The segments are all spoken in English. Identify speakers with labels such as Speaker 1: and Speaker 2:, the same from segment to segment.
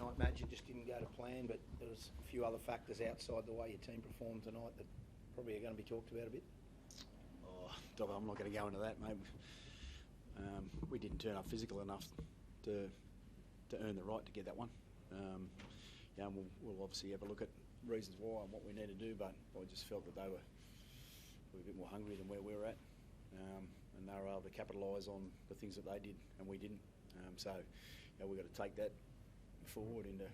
Speaker 1: tonight, Madge. It just didn't go to plan, but there was a few other factors outside the way your team performed tonight that probably are going to be talked about a bit.
Speaker 2: Oh, Dobbo, I'm not going to go into that, mate. We didn't turn up physical enough to earn the right to get that one. We'll obviously have a look at reasons why and what we need to do, but I just felt that they were a bit more hungry than where we were at, and they were able to capitalise on the things that they did and we didn't. We've got to take that forward into,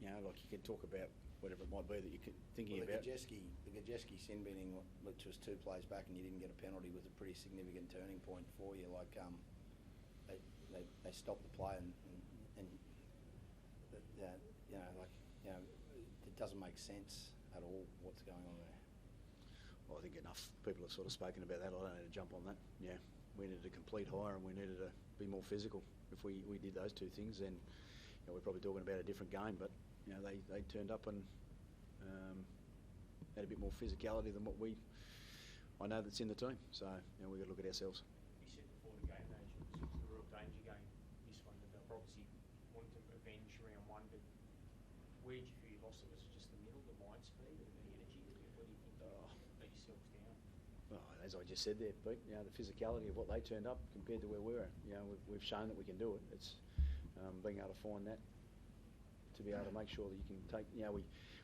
Speaker 2: like you can talk about whatever it might be that you're thinking about.
Speaker 1: The Gajeski sin binning, which was 2 plays back and you didn't get a penalty, was a pretty significant turning point for you. Like they stopped the play and it doesn't make sense at all what's going on there.
Speaker 2: Well, I think enough people have sort of spoken about that. I don't need to jump on that. Yeah, we needed to complete higher and we needed to be more physical. If we did those two things, then we're probably talking about a different game. But they turned up and had a bit more physicality than what I know that's in the team. So we've got to look at ourselves.
Speaker 3: You said before the game, Madge, it was a real danger game, this one. That they'll obviously want to avenge round one, but where did you feel you lost it? Was it just the middle, the mind speed, or the energy? What do you think you let yourselves down?
Speaker 2: Well, as I just said there, Pete, the physicality of what they turned up compared to where we were. We've shown that we can do it. It's being able to find that, to be able to make sure that you can take.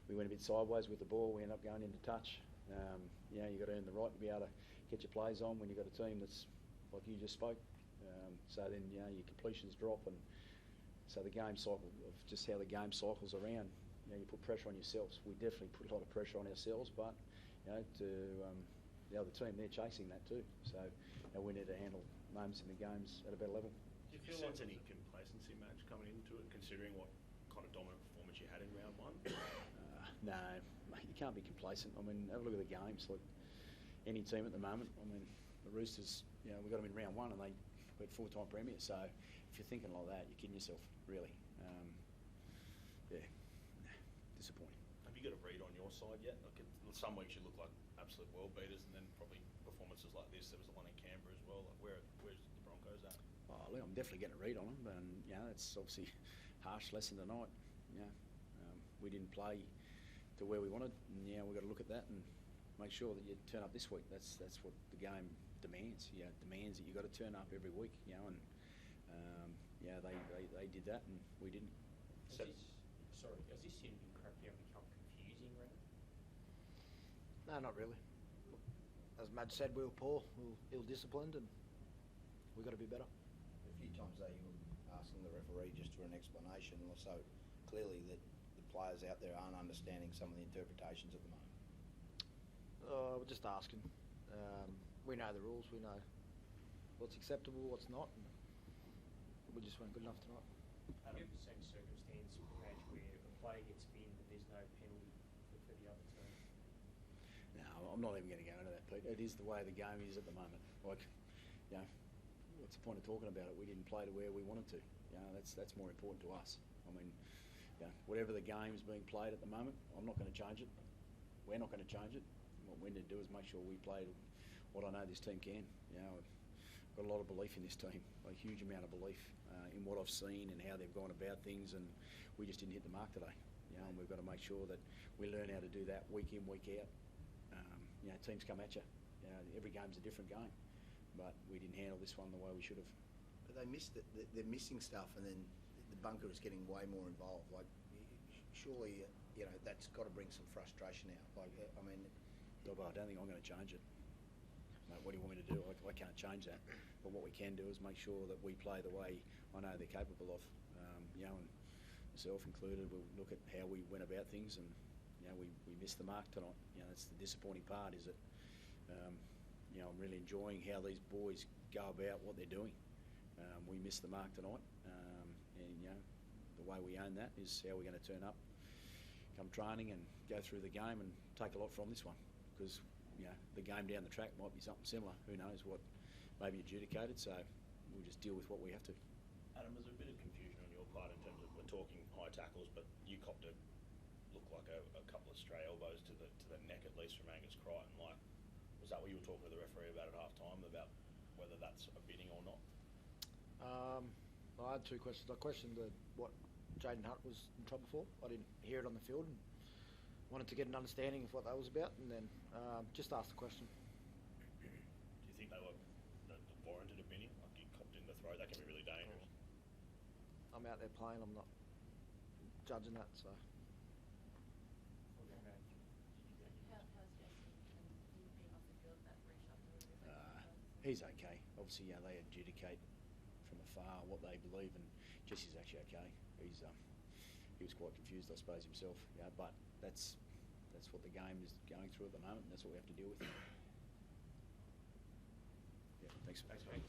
Speaker 2: We went a bit sideways with the ball. We ended up going into touch. You've got to earn the right to be able to get your plays on when you've got a team that's like you just spoke. So then your completions drop, and so the game cycle of just how the game cycles around. You put pressure on yourselves. We definitely put a lot of pressure on ourselves, but to the other team, they're chasing that too. So we need to handle moments in the games at a better level.
Speaker 4: Do you sense any complacency, Madge, coming into it, considering what kind of dominant performance you had in round one?
Speaker 2: No, mate, you can't be complacent. I mean, have a look at the games. Like any team at the moment. I mean, the Roosters, we got them in round one and they went 4-time premiers. So if you're thinking like that, you're kidding yourself, really. Disappointing.
Speaker 4: Have you got a read on your side yet? Like some weeks you look like absolute world beaters, and then probably performances like this. There was the one in Canberra as well. Like where's the Broncos at?
Speaker 2: Oh, look, I'm definitely getting a read on them, and it's obviously harsh lesson tonight. We didn't play to where we wanted, and we've got to look at that and make sure that you turn up this week. That's what the game demands. Demands that you've got to turn up every week. They did that, and we didn't.
Speaker 3: Has this sin been cracked out become confusing, Ren?
Speaker 5: No, not really. As Madge said, we were poor, we were ill-disciplined, and we've got to be better.
Speaker 1: A few times though you were asking the referee just for an explanation, and also clearly that the players out there aren't understanding some of the interpretations at the moment.
Speaker 5: We're just asking. We know the rules, we know what's acceptable, what's not, and we just weren't good enough tonight.
Speaker 3: Have you ever seen a circumstance, Madge, where a player gets binned but there's no penalty for the other team?
Speaker 2: No, I'm not even going to go into that, Pete. It is the way the game is at the moment. Like, what's the point of talking about it? We didn't play to where we wanted to. That's more important to us. I mean, whatever the game is being played at the moment, I'm not going to change it. We're not going to change it. What we need to do is make sure we play what I know this team can. I've got a lot of belief in this team, a huge amount of belief in what I've seen and how they've gone about things, and we just didn't hit the mark today. And we've got to make sure that we learn how to do that week in, week out. Teams come at you. Every game's a different game, but we didn't handle this one the way we should have.
Speaker 1: But they missed it. They're missing stuff, and then the bunker is getting way more involved. Like, surely, that's got to bring some frustration out. Like, I mean,
Speaker 2: Dobbo, I don't think I'm going to change it. Mate, what do you want me to do? I can't change that. But what we can do is make sure that we play the way I know they're capable of. And myself included, we'll look at how we went about things, and we missed the mark tonight. That's the disappointing part. Is that I'm really enjoying how these boys go about what they're doing. We missed the mark tonight, and the way we own that is how we're going to turn up, come training, and go through the game and take a lot from this one. Because the game down the track might be something similar. Who knows what may be adjudicated? So we'll just deal with what we have to.
Speaker 4: Adam, was there a bit of confusion on your part in terms of we're talking high tackles, but you copped a look like a couple of stray elbows to the neck at least from Angus Crichton. Like, was that what you were talking to the referee about at half time, about whether that's a bidding or not?
Speaker 5: I had two questions. I questioned what Jaden Hunt was in trouble for. I didn't hear it on the field and wanted to get an understanding of what that was about, and then just asked the question.
Speaker 4: Do you think they were warranted a binning? Like you copped in the throw, that can be really dangerous.
Speaker 5: I'm out there playing. I'm not judging that, so.
Speaker 3: Okay, Madge, did you think?
Speaker 6: How's Jason and you being off the field that reshuffle?
Speaker 2: He's okay. Obviously, they adjudicate from afar what they believe, and Jesse's actually okay. He was quite confused, I suppose, himself. But that's what the game is going through at the moment, and that's what we have to deal with. Yeah, thanks.
Speaker 3: Thanks, mate.